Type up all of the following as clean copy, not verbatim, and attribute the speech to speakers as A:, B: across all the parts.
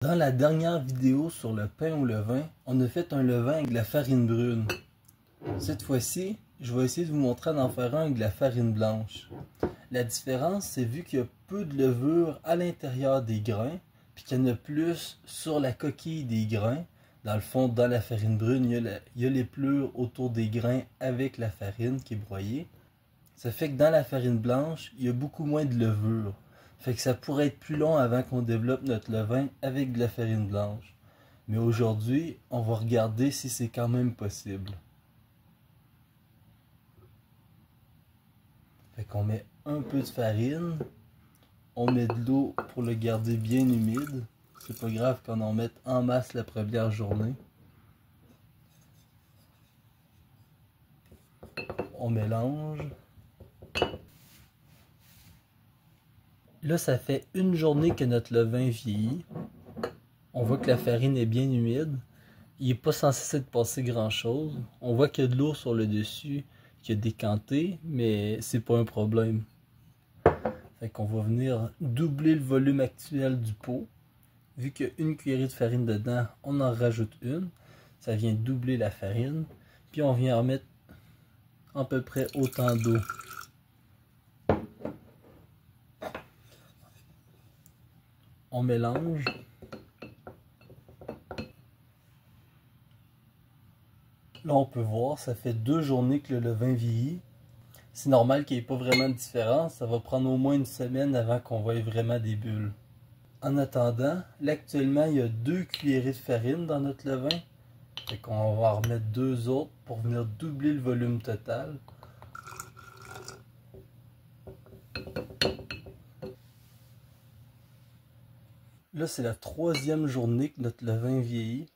A: Dans la dernière vidéo sur le pain au levain, on a fait un levain avec de la farine brune. Cette fois-ci, je vais essayer de vous montrer d'en faire un avec de la farine blanche. La différence, c'est vu qu'il y a peu de levure à l'intérieur des grains, puis qu'il y en a plus sur la coquille des grains. Dans le fond, dans la farine brune, il y a les pleurs autour des grains avec la farine qui est broyée. Ça fait que dans la farine blanche, il y a beaucoup moins de levure. Fait que ça pourrait être plus long avant qu'on développe notre levain avec de la farine blanche. Mais aujourd'hui, on va regarder si c'est quand même possible. Fait qu'on met un peu de farine. On met de l'eau pour le garder bien humide. C'est pas grave qu'on en mette en masse la première journée. On mélange. Là, ça fait une journée que notre levain vieillit. On voit que la farine est bien humide. Il n'est pas censé s'être passé grand chose. On voit qu'il y a de l'eau sur le dessus qui a décanté, mais c'est pas un problème. Fait qu'on va venir doubler le volume actuel du pot. Vu qu'il y a une cuillerée de farine dedans, on en rajoute une. Ça vient doubler la farine. Puis on vient en mettre à peu près autant d'eau. On mélange. Là, on peut voir, ça fait 2 journées que le levain vieillit. C'est normal qu'il n'y ait pas vraiment de différence. Ça va prendre au moins une semaine avant qu'on voie vraiment des bulles. En attendant, là actuellement, il y a 2 cuillerées de farine dans notre levain. Fait qu'on va en remettre 2 autres pour venir doubler le volume total. Là, c'est la 3e journée que notre levain vieillit.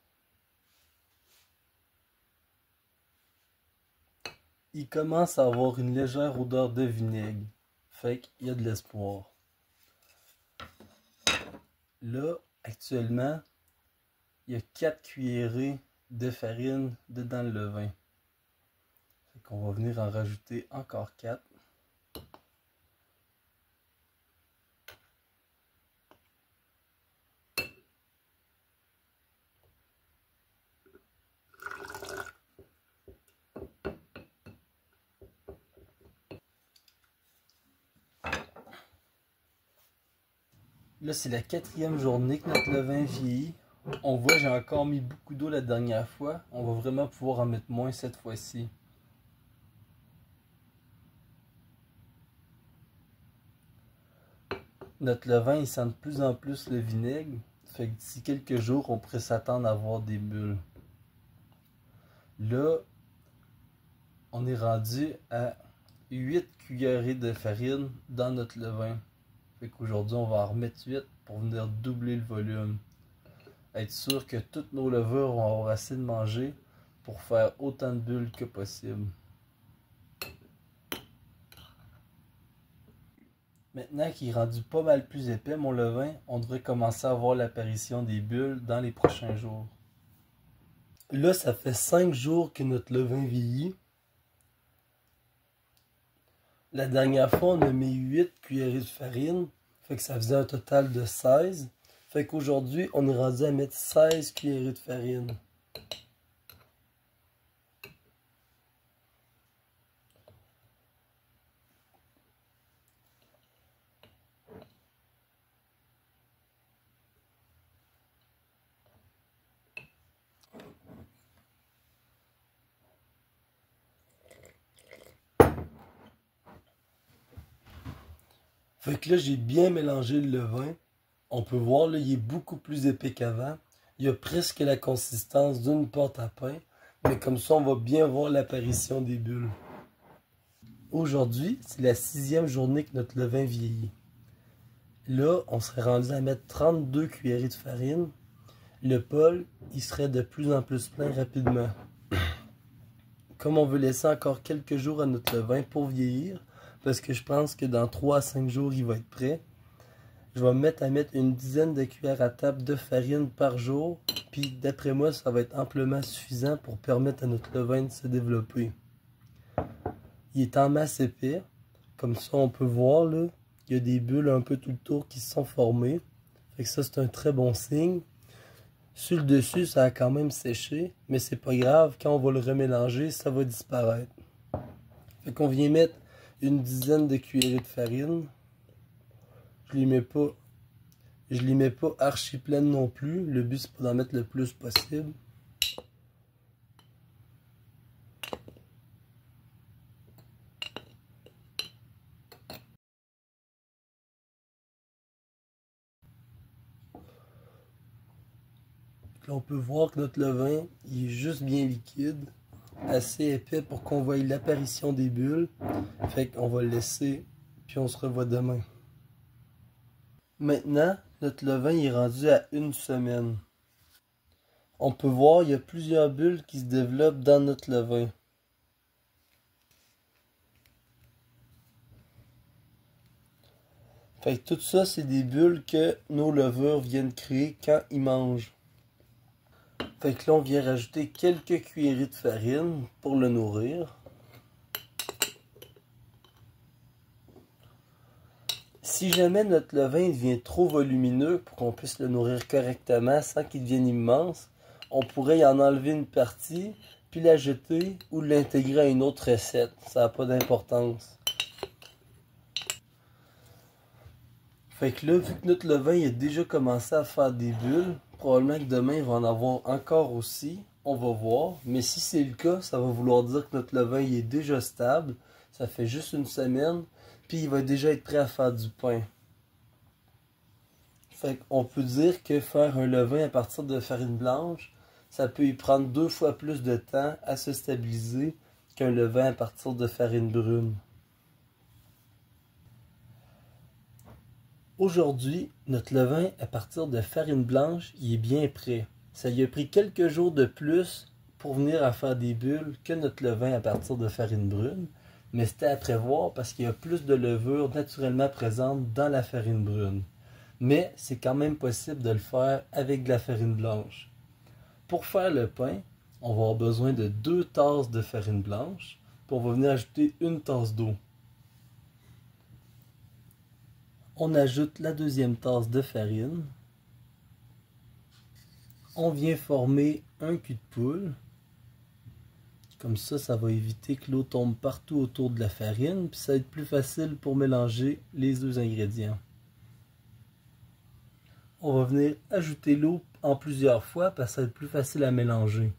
A: Il commence à avoir une légère odeur de vinaigre. Fait qu'il y a de l'espoir. Là, actuellement, il y a 4 cuillerées de farine dedans le levain. Fait qu'on va venir en rajouter encore 4. Là, c'est la 4e journée que notre levain vieillit. On voit, j'ai encore mis beaucoup d'eau la dernière fois. On va vraiment pouvoir en mettre moins cette fois-ci. Notre levain, il sent de plus en plus le vinaigre. Fait que d'ici quelques jours, on pourrait s'attendre à avoir des bulles. Là, on est rendu à 8 cuillerées de farine dans notre levain. Fait qu'aujourd'hui, on va en remettre 8 pour venir doubler le volume. Être sûr que toutes nos levures vont avoir assez de manger pour faire autant de bulles que possible. Maintenant qu'il est rendu pas mal plus épais, mon levain, on devrait commencer à voir l'apparition des bulles dans les prochains jours. Là, ça fait 5 jours que notre levain vieillit. La dernière fois, on a mis 8 cuillerées de farine. Fait que ça faisait un total de 16. Fait qu'aujourd'hui, on est rendu à mettre 16 cuillerées de farine. Fait que là, j'ai bien mélangé le levain. On peut voir, là, il est beaucoup plus épais qu'avant. Il a presque la consistance d'une pâte à pain. Mais comme ça, on va bien voir l'apparition des bulles. Aujourd'hui, c'est la 6e journée que notre levain vieillit. Là, on serait rendu à mettre 32 cuillerées de farine. Le bol, il serait de plus en plus plein rapidement. Comme on veut laisser encore quelques jours à notre levain pour vieillir, parce que je pense que dans 3 à 5 jours, il va être prêt, je vais me mettre à mettre une dizaine de cuillères à table de farine par jour. Puis d'après moi, ça va être amplement suffisant pour permettre à notre levain de se développer. Il est en masse épais. Comme ça, on peut voir, là, il y a des bulles un peu tout le tour qui se sont formées. Fait que ça, c'est un très bon signe. Sur le dessus, ça a quand même séché, mais c'est pas grave, quand on va le remélanger, ça va disparaître. Fait qu'on vient mettre une dizaine de cuillerées de farine. Je les mets pas archi pleines non plus. Le but c'est pas d'en mettre le plus possible. Là, on peut voir que notre levain il est juste bien liquide, assez épais pour qu'on voie l'apparition des bulles. Fait qu'on va le laisser, puis on se revoit demain. Maintenant, notre levain est rendu à 1 semaine. On peut voir il y a plusieurs bulles qui se développent dans notre levain. Fait que tout ça, c'est des bulles que nos levures viennent créer quand ils mangent. Fait que là, on vient rajouter quelques cuillerées de farine pour le nourrir. Si jamais notre levain devient trop volumineux pour qu'on puisse le nourrir correctement sans qu'il devienne immense, on pourrait y en enlever une partie, puis la jeter ou l'intégrer à une autre recette. Ça n'a pas d'importance. Fait que là, vu que notre levain il a déjà commencé à faire des bulles, probablement que demain il va en avoir encore aussi. On va voir. Mais si c'est le cas, ça va vouloir dire que notre levain il est déjà stable. Ça fait juste 1 semaine. Puis il va déjà être prêt à faire du pain. Fait qu'on peut dire que faire un levain à partir de farine blanche, ça peut y prendre 2 fois plus de temps à se stabiliser qu'un levain à partir de farine brune. Aujourd'hui, notre levain à partir de farine blanche, il est bien prêt. Ça lui a pris quelques jours de plus pour venir à faire des bulles que notre levain à partir de farine brune, mais c'était à prévoir parce qu'il y a plus de levure naturellement présente dans la farine brune. Mais c'est quand même possible de le faire avec de la farine blanche. Pour faire le pain, on va avoir besoin de 2 tasses de farine blanche, puis on va venir ajouter 1 tasse d'eau. On ajoute la 2e tasse de farine. On vient former un cul de poule. Comme ça va éviter que l'eau tombe partout autour de la farine, puis ça va être plus facile pour mélanger les 2 ingrédients. On va venir ajouter l'eau en plusieurs fois parce que ça va être plus facile à mélanger.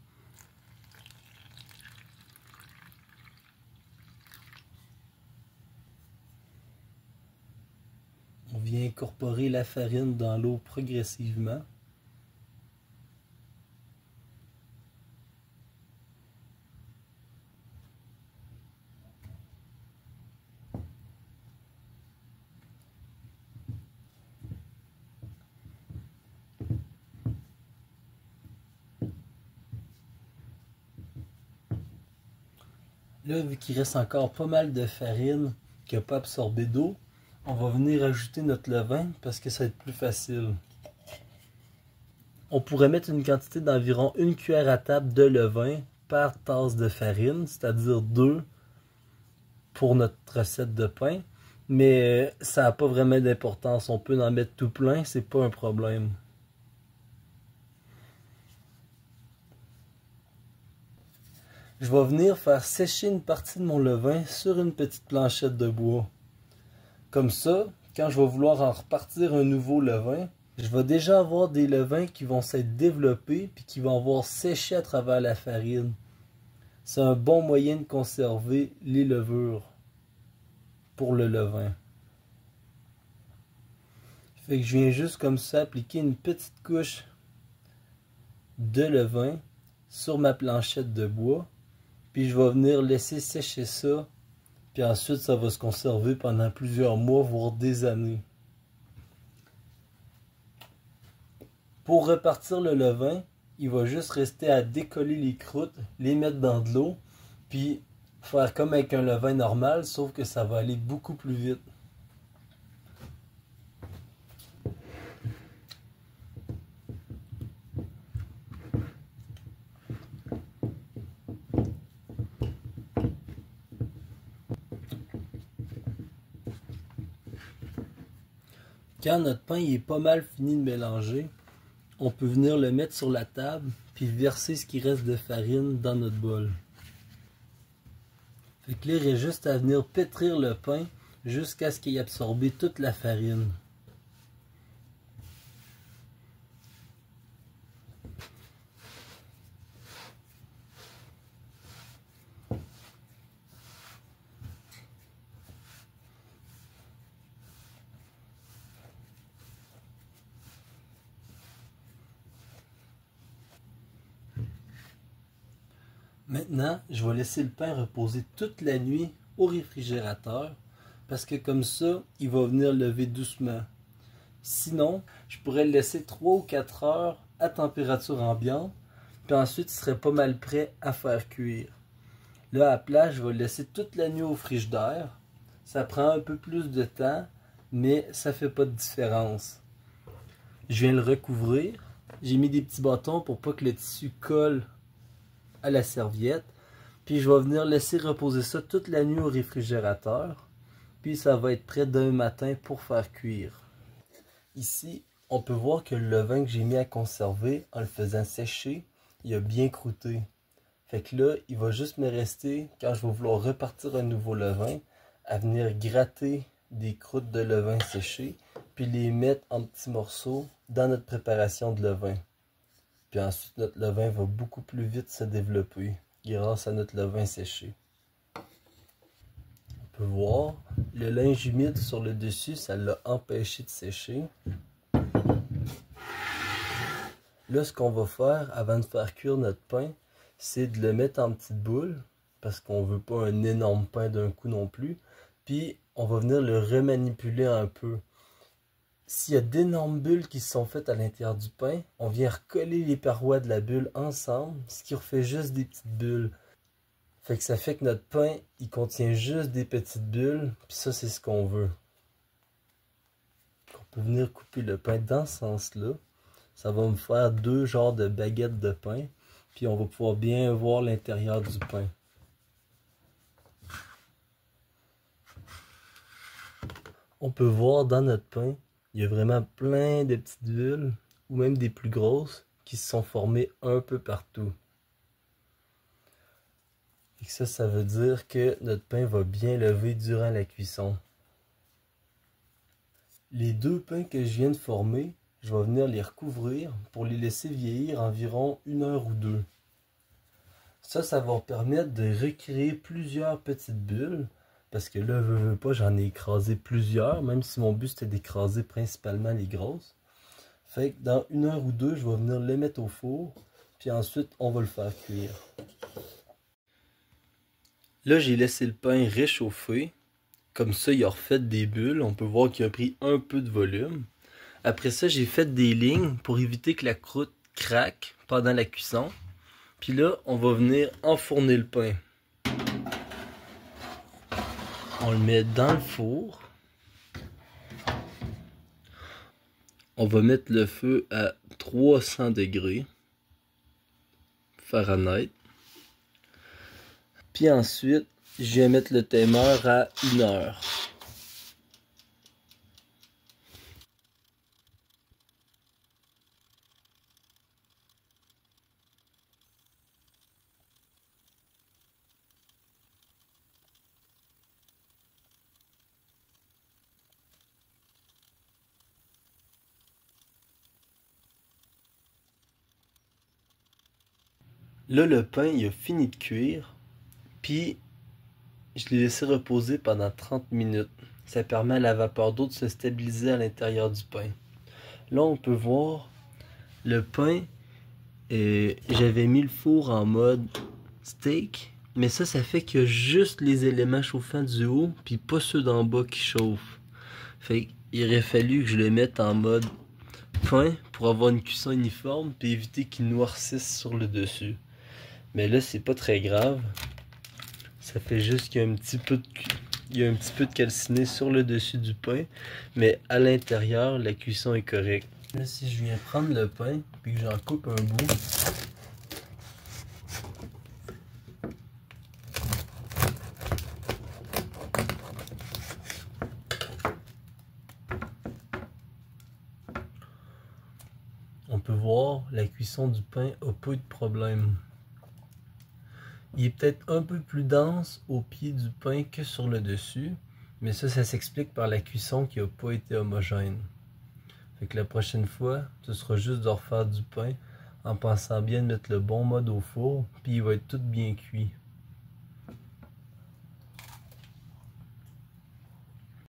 A: On vient incorporer la farine dans l'eau progressivement. Là, vu qu'il reste encore pas mal de farine qui n'a pas absorbé d'eau, on va venir ajouter notre levain parce que ça va être plus facile. On pourrait mettre une quantité d'environ 1 cuillère à table de levain par tasse de farine, c'est-à-dire 2 pour notre recette de pain. Mais ça n'a pas vraiment d'importance. On peut en mettre tout plein, c'est pas un problème. Je vais venir faire sécher une partie de mon levain sur une petite planchette de bois. Comme ça, quand je vais vouloir en repartir un nouveau levain, je vais déjà avoir des levains qui vont s'être développés puis qui vont avoir séché à travers la farine. C'est un bon moyen de conserver les levures pour le levain. Fait que je viens juste comme ça appliquer une petite couche de levain sur ma planchette de bois. Puis je vais venir laisser sécher ça. Puis ensuite, ça va se conserver pendant plusieurs mois, voire des années. Pour repartir le levain, il va juste rester à décoller les croûtes, les mettre dans de l'eau, puis faire comme avec un levain normal, sauf que ça va aller beaucoup plus vite. Quand notre pain est pas mal fini de mélanger, on peut venir le mettre sur la table puis verser ce qui reste de farine dans notre bol. Fait que là, il reste juste à venir pétrir le pain jusqu'à ce qu'il ait absorbé toute la farine. Maintenant, je vais laisser le pain reposer toute la nuit au réfrigérateur parce que comme ça, il va venir lever doucement. Sinon, je pourrais le laisser 3 ou 4 heures à température ambiante, puis ensuite il serait pas mal prêt à faire cuire. Là, à la place, je vais le laisser toute la nuit au frigidaire. Ça prend un peu plus de temps, mais ça fait pas de différence. Je viens le recouvrir. J'ai mis des petits bâtons pour pas que le tissu colle à la serviette. Puis je vais venir laisser reposer ça toute la nuit au réfrigérateur. Puis ça va être prêt demain matin pour faire cuire. Ici, on peut voir que le levain que j'ai mis à conserver, en le faisant sécher, il a bien croûté. Fait que là, il va juste me rester, quand je vais vouloir repartir un nouveau levain, à venir gratter des croûtes de levain séchées, puis les mettre en petits morceaux dans notre préparation de levain. Puis ensuite, notre levain va beaucoup plus vite se développer grâce à notre levain séché. On peut voir, le linge humide sur le dessus, ça l'a empêché de sécher. Là, ce qu'on va faire avant de faire cuire notre pain, c'est de le mettre en petites boules, parce qu'on veut pas un énorme pain d'un coup non plus. Puis, on va venir le remanipuler un peu. S'il y a d'énormes bulles qui se sont faites à l'intérieur du pain, on vient recoller les parois de la bulle ensemble, ce qui refait juste des petites bulles. Fait que ça fait que notre pain, il contient juste des petites bulles, puis ça, c'est ce qu'on veut. On peut venir couper le pain dans ce sens-là. Ça va me faire 2 genres de baguettes de pain, puis on va pouvoir bien voir l'intérieur du pain. On peut voir dans notre pain, il y a vraiment plein de petites bulles, ou même des plus grosses, qui se sont formées un peu partout. Et ça veut dire que notre pain va bien lever durant la cuisson. Les 2 pains que je viens de former, je vais venir les recouvrir pour les laisser vieillir environ 1 heure ou 2. Ça va permettre de recréer plusieurs petites bulles. Parce que là, veux pas, j'en ai écrasé plusieurs, même si mon but c'était d'écraser principalement les grosses. Fait que dans 1 heure ou 2, je vais venir les mettre au four, puis ensuite on va le faire cuire. Là, j'ai laissé le pain réchauffer. Comme ça, il a refait des bulles. On peut voir qu'il a pris un peu de volume. Après ça, j'ai fait des lignes pour éviter que la croûte craque pendant la cuisson. Puis là, on va venir enfourner le pain. On le met dans le four. On va mettre le feu à 300 degrés Fahrenheit. Puis ensuite, je vais mettre le timer à 1 heure. Là, le pain, il a fini de cuire. Puis, je l'ai laissé reposer pendant 30 minutes. Ça permet à la vapeur d'eau de se stabiliser à l'intérieur du pain. Là, on peut voir le pain. J'avais mis le four en mode steak. Mais ça fait qu'il y a juste les éléments chauffants du haut, puis pas ceux d'en bas qui chauffent. Fait qu'il aurait fallu que je le mette en mode pain pour avoir une cuisson uniforme, puis éviter qu'il noircisse sur le dessus. Mais là, c'est pas très grave. Ça fait juste qu'il y a un petit peu de calciné sur le dessus du pain, mais à l'intérieur, la cuisson est correcte. Là, si je viens prendre le pain, puis que j'en coupe un bout, on peut voir, la cuisson du pain a pas eu de problème. Il est peut-être un peu plus dense au pied du pain que sur le dessus, mais ça s'explique par la cuisson qui n'a pas été homogène. Fait que la prochaine fois, ce sera juste de refaire du pain en pensant bien de mettre le bon mode au four, puis il va être tout bien cuit.